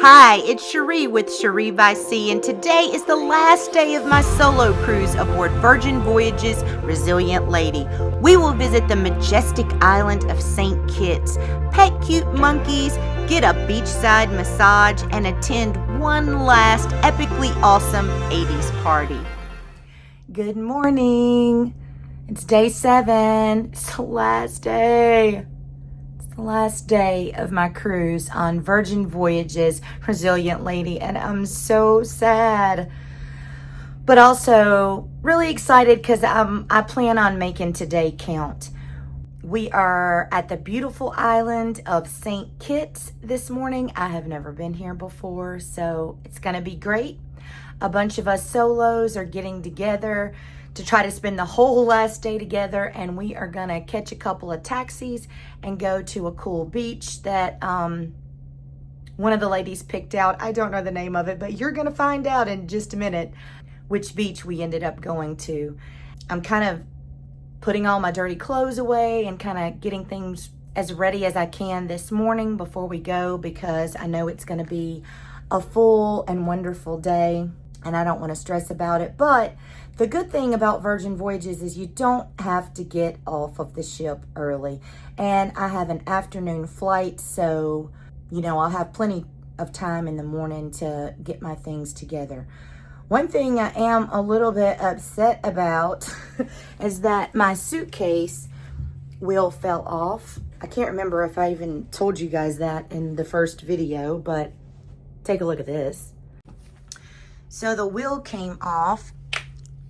Hi, it's Cherie with Cherie by Sea, and today is the last day of my solo cruise aboard Virgin Voyages Resilient Lady. We will visit the majestic island of St. Kitts, pet cute monkeys, get a beachside massage, and attend one last epically awesome 80's party. Good morning. It's day 7. It's the last day. The last day of my cruise on Virgin Voyages Resilient Lady, and I'm so sad, but also really excited because I plan on making today count. We are at the beautiful island of St. Kitts this morning. I have never been here before, so it's gonna be great. A bunch of us solos are getting together to try to spend the whole last day together, and we are gonna catch a couple of taxis and go to a cool beach that one of the ladies picked out. I don't know the name of it, but you're gonna find out in just a minute which beach we ended up going to. I'm kind of putting all my dirty clothes away and kind of getting things as ready as I can this morning before we go, because I know it's gonna be a full and wonderful day and I don't want to stress about it. But the good thing about Virgin Voyages is you don't have to get off of the ship early. And I have an afternoon flight, so, I'll have plenty of time in the morning to get my things together. One thing I am a little bit upset about is that my suitcase wheel fell off. I can't remember if I even told you guys that in the first video, but take a look at this. So the wheel came off,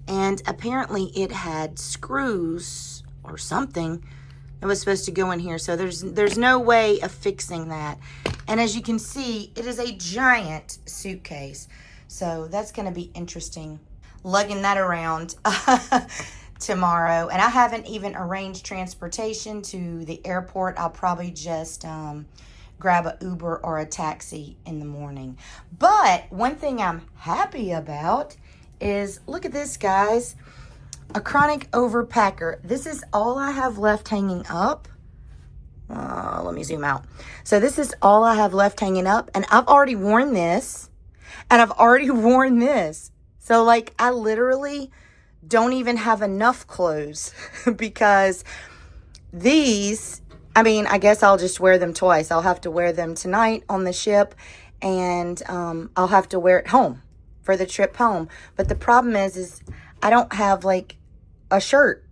and apparently it had screws or something that was supposed to go in here. So there's no way of fixing that. And as you can see, it is a giant suitcase. So that's going to be interesting, lugging that around tomorrow. And I haven't even arranged transportation to the airport. I'll probably just grab an Uber or a taxi in the morning. But one thing I'm happy about is, look at this, guys. A chronic overpacker. This is all I have left hanging up. Let me zoom out. So this is all I have left hanging up, and I've already worn this, and I've already worn this. So I literally don't even have enough clothes because these, I guess I'll just wear them twice. I'll have to wear them tonight on the ship, and I'll have to wear it home for the trip home. But the problem is I don't have a shirt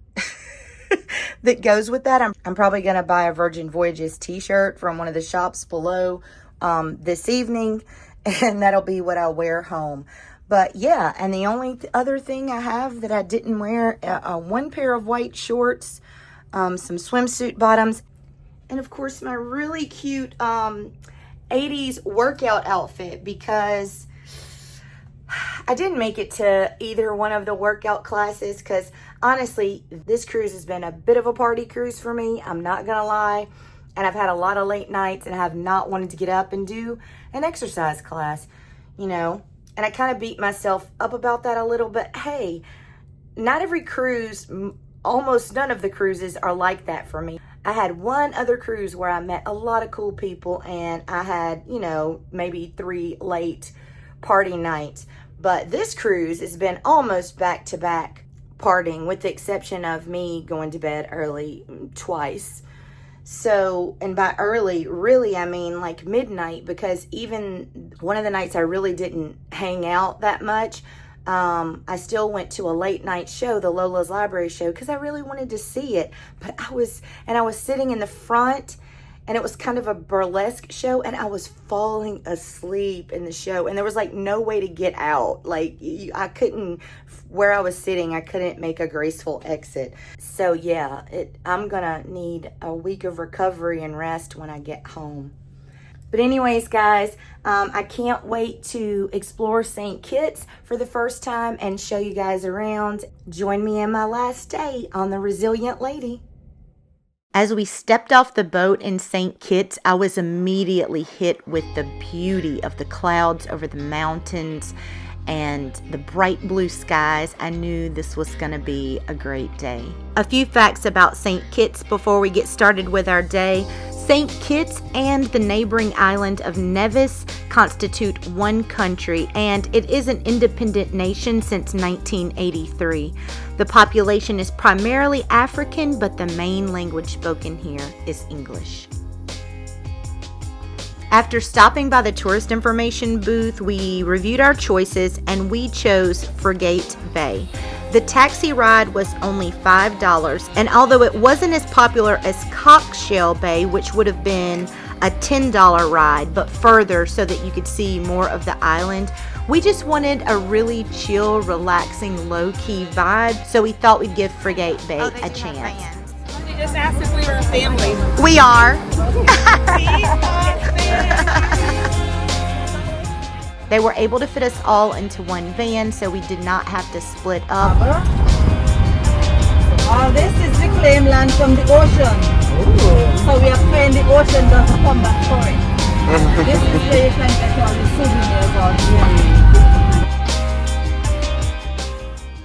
that goes with that. I'm probably going to buy a Virgin Voyages t-shirt from one of the shops below this evening, and that'll be what I'll wear home. But yeah, and the only other thing I have that I didn't wear, one pair of white shorts, some swimsuit bottoms, and of course my really cute 80's workout outfit, because I didn't make it to either one of the workout classes because honestly, this cruise has been a bit of a party cruise for me. I'm not gonna lie. And I've had a lot of late nights and I have not wanted to get up and do an exercise class, and I kind of beat myself up about that a little. But hey, not every cruise, almost none of the cruises are like that for me. I had one other cruise where I met a lot of cool people, and I had, maybe 3 late party nights. But this cruise has been almost back-to-back partying, with the exception of me going to bed early twice. So, and by early, really, I mean midnight, because even one of the nights I really didn't hang out that much. I still went to a late night show, the Lola's Library show, because I really wanted to see it. But I was sitting in the front, and it was kind of a burlesque show, and I was falling asleep in the show, and there was no way to get out. I couldn't, where I was sitting, I couldn't make a graceful exit. So yeah, I'm gonna need a week of recovery and rest when I get home. But anyways, guys, I can't wait to explore St. Kitts for the first time and show you guys around. Join me in my last day on the Resilient Lady. As we stepped off the boat in St. Kitts, I was immediately hit with the beauty of the clouds over the mountains and the bright blue skies. I knew this was going to be a great day. A few facts about St. Kitts before we get started with our day. St. Kitts and the neighboring island of Nevis constitute one country, and it is an independent nation since 1983. The population is primarily African, but the main language spoken here is English. After stopping by the tourist information booth, we reviewed our choices and we chose Frigate Bay. The taxi ride was only $5, and although it wasn't as popular as Cockshell Bay, which would have been a $10 ride, but further so that you could see more of the island, we just wanted a really chill, relaxing, low-key vibe, so we thought we'd give Frigate Bay a chance. They just asked if we were a family. We are. They were able to fit us all into one van, so we did not have to split up. This is the claim land from the ocean. Ooh. So we are praying the ocean doesn't come back for it. This is where you can get all the souvenirs out here.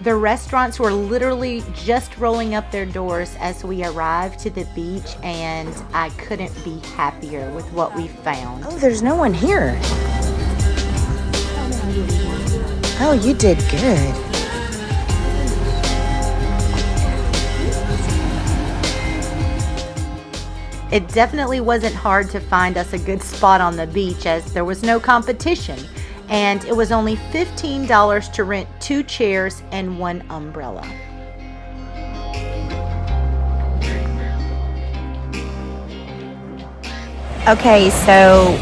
The restaurants were literally just rolling up their doors as we arrived to the beach, and I couldn't be happier with what we found. Oh, there's no one here. Oh, you did good. It definitely wasn't hard to find us a good spot on the beach, as there was no competition, and it was only $15 to rent 2 chairs and 1 umbrella. Okay, so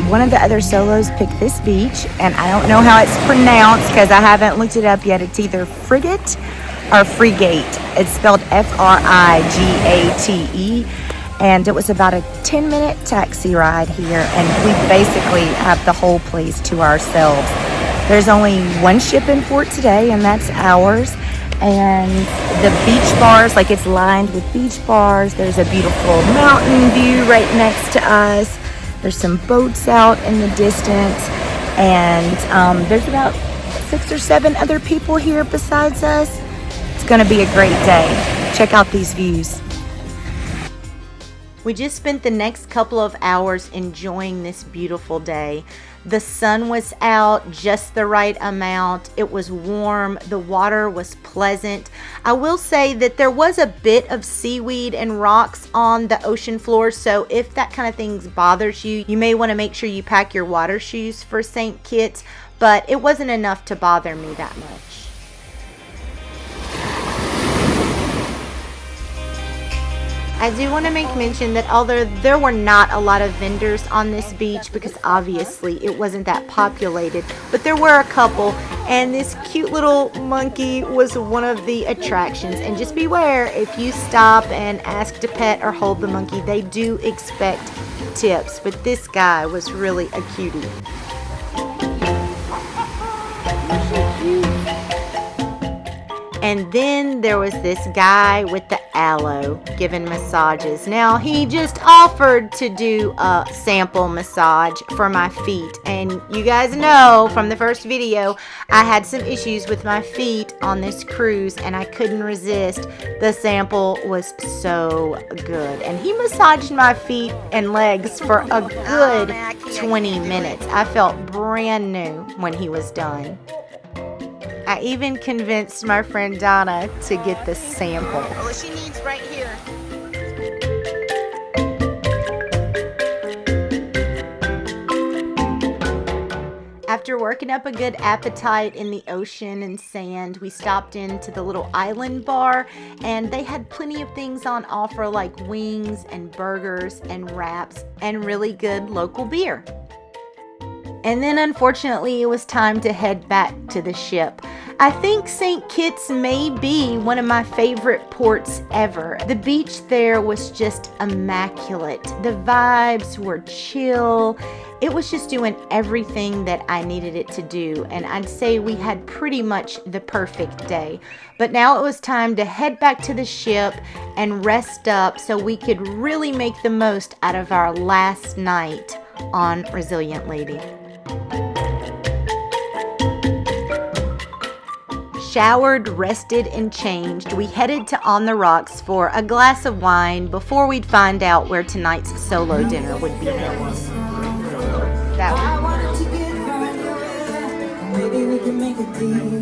one of the other solos picked this beach, and I don't know how it's pronounced because I haven't looked it up yet. It's either Frigate or Frigate. It's spelled Frigate, and it was about a 10-minute taxi ride here, and we basically have the whole place to ourselves. There's only one ship in port today, and that's ours. And the beach bars, like it's lined with beach bars. There's a beautiful mountain view right next to us. There's some boats out in the distance, and there's about 6 or 7 other people here besides us. It's gonna be a great day. Check out these views. We just spent the next couple of hours enjoying this beautiful day. The sun was out just the right amount. It was warm. The water was pleasant. I will say that there was a bit of seaweed and rocks on the ocean floor, so if that kind of thing bothers you, you may want to make sure you pack your water shoes for St. Kitts, but it wasn't enough to bother me that much. I do want to make mention that although there were not a lot of vendors on this beach, because obviously it wasn't that populated, but there were a couple, and this cute little monkey was one of the attractions. And just beware, if you stop and ask to pet or hold the monkey, they do expect tips, but this guy was really a cutie. And then there was this guy with the aloe giving massages. Now, he just offered to do a sample massage for my feet. And you guys know from the first video, I had some issues with my feet on this cruise, and I couldn't resist. The sample was so good. And he massaged my feet and legs for a good 20 minutes. I felt brand new when he was done. I even convinced my friend Donna to get the sample. All she needs right here. After working up a good appetite in the ocean and sand, we stopped into the little island bar, and they had plenty of things on offer like wings and burgers and wraps and really good local beer. And then unfortunately it was time to head back to the ship. I think St. Kitts may be one of my favorite ports ever. The beach there was just immaculate. The vibes were chill. It was just doing everything that I needed it to do, and I'd say we had pretty much the perfect day. But now it was time to head back to the ship and rest up so we could really make the most out of our last night on Resilient Lady. showered, rested, and changed, we headed to On the Rocks for a glass of wine before we'd find out where tonight's solo dinner would be held. That maybe we can make a deal.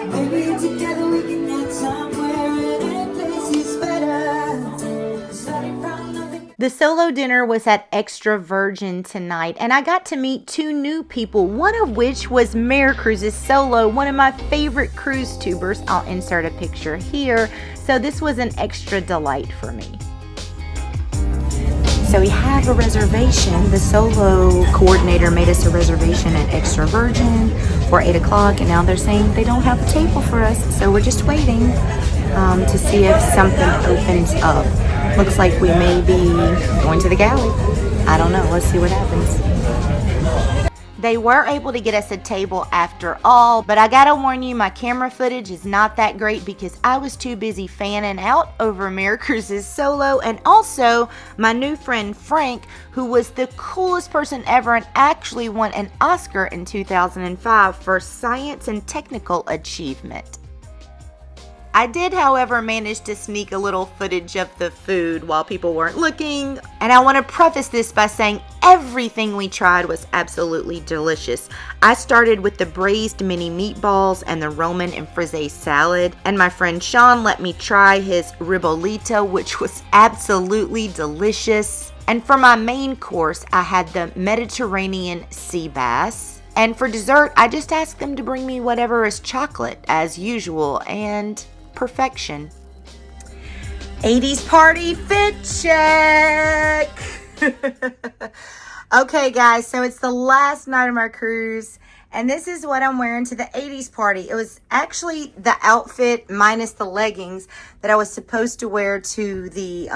Maybe together we can get somewhere and place is better. Starting from nothing. The solo dinner was at Extra Virgin tonight, and I got to meet two new people, one of which was Mare Cruises Solo, one of my favorite cruise tubers. I'll insert a picture here. So this was an extra delight for me. So we have a reservation. The solo coordinator made us a reservation at Extra Virgin for 8 o'clock, and now they're saying they don't have a table for us. So we're just waiting to see if something opens up. Looks like we may be going to the galley. I don't know. Let's see what happens. They were able to get us a table after all, but I gotta warn you, my camera footage is not that great because I was too busy fanning out over Mare Cruises Solo, and also my new friend Frank, who was the coolest person ever and actually won an Oscar in 2005 for science and technical achievement. I did, however, manage to sneak a little footage of the food while people weren't looking. And I want to preface this by saying everything we tried was absolutely delicious. I started with the braised mini meatballs and the Roman and frisee salad. And my friend Sean let me try his ribollita, which was absolutely delicious. And for my main course, I had the Mediterranean sea bass. And for dessert, I just asked them to bring me whatever is chocolate, as usual, and perfection. 80s party fit check. Okay guys, so it's the last night of my cruise, and this is what I'm wearing to the 80s party. It was actually the outfit minus the leggings that I was supposed to wear to the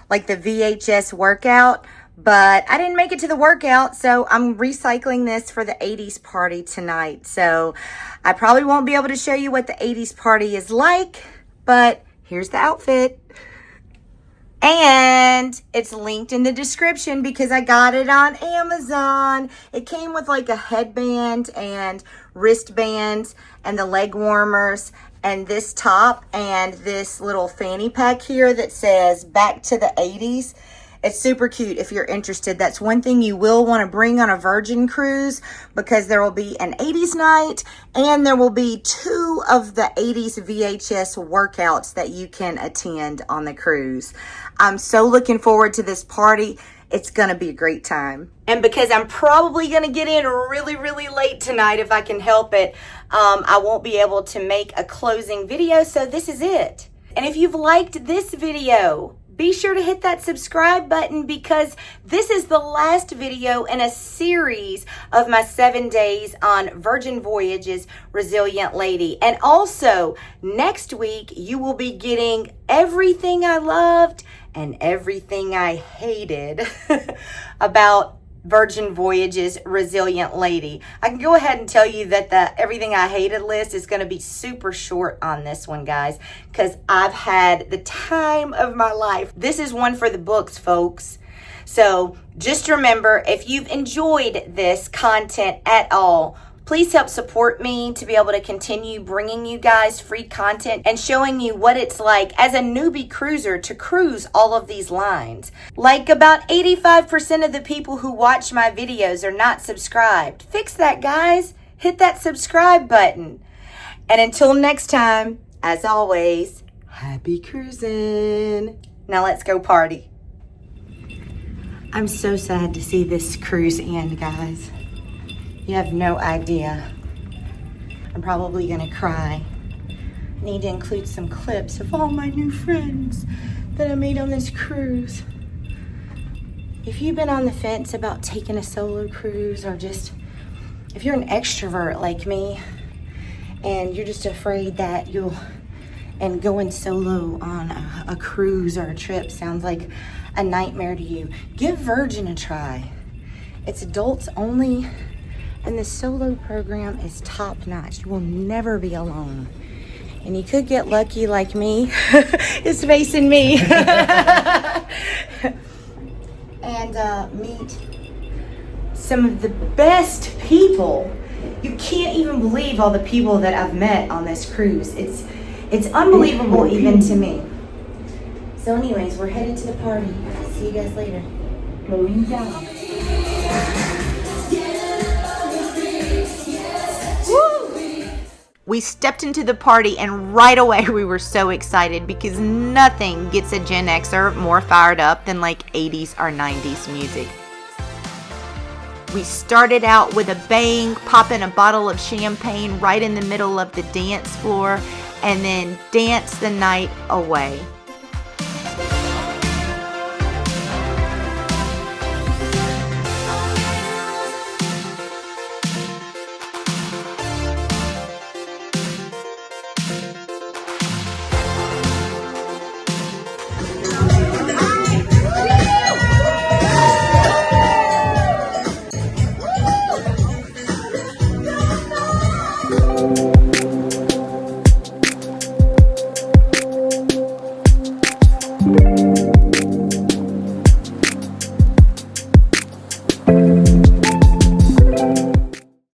like the VHS workout, but I didn't make it to the workout, so I'm recycling this for the 80s party tonight. So I probably won't be able to show you what the 80s party is like, but here's the outfit. And it's linked in the description because I got it on Amazon. It came with like a headband and wristbands and the leg warmers and this top and this little fanny pack here that says back to the 80s. It's super cute if you're interested. That's one thing you will want to bring on a Virgin cruise, because there will be an 80s night and there will be 2 of the 80s VHS workouts that you can attend on the cruise. I'm so looking forward to this party. It's going to be a great time. And because I'm probably going to get in really, really late tonight if I can help it, I won't be able to make a closing video, so this is it. And if you've liked this video, be sure to hit that subscribe button, because this is the last video in a series of my 7 days on Virgin Voyages Resilient Lady. And also, next week, you will be getting everything I loved and everything I hated about Virgin Voyages Resilient Lady. I can go ahead and tell you that the everything I hated list is going to be super short on this one, guys, because I've had the time of my life. This is one for the books, folks. So just remember, if you've enjoyed this content at all, please help support me to be able to continue bringing you guys free content and showing you what it's like as a newbie cruiser to cruise all of these lines. Like about 85% of the people who watch my videos are not subscribed. Fix that, guys. Hit that subscribe button. And until next time, as always, happy cruising. Now let's go party. I'm so sad to see this cruise end, guys. You have no idea. I'm probably gonna cry. I need to include some clips of all my new friends that I made on this cruise. If you've been on the fence about taking a solo cruise, or just if you're an extrovert like me and you're just afraid that and going solo on a cruise or a trip sounds like a nightmare to you, give Virgin a try. It's adults only, and the solo program is top notch. You will never be alone. And you could get lucky like me. It's facing me. And meet some of the best people You can't even believe all the people that I've met on this cruise. It's unbelievable even to me. So anyways, we're headed to the party. See you guys later. Going down. We stepped into the party and right away we were so excited because nothing gets a Gen Xer more fired up than like 80s or 90s music. We started out with a bang, popping a bottle of champagne right in the middle of the dance floor and then danced the night away.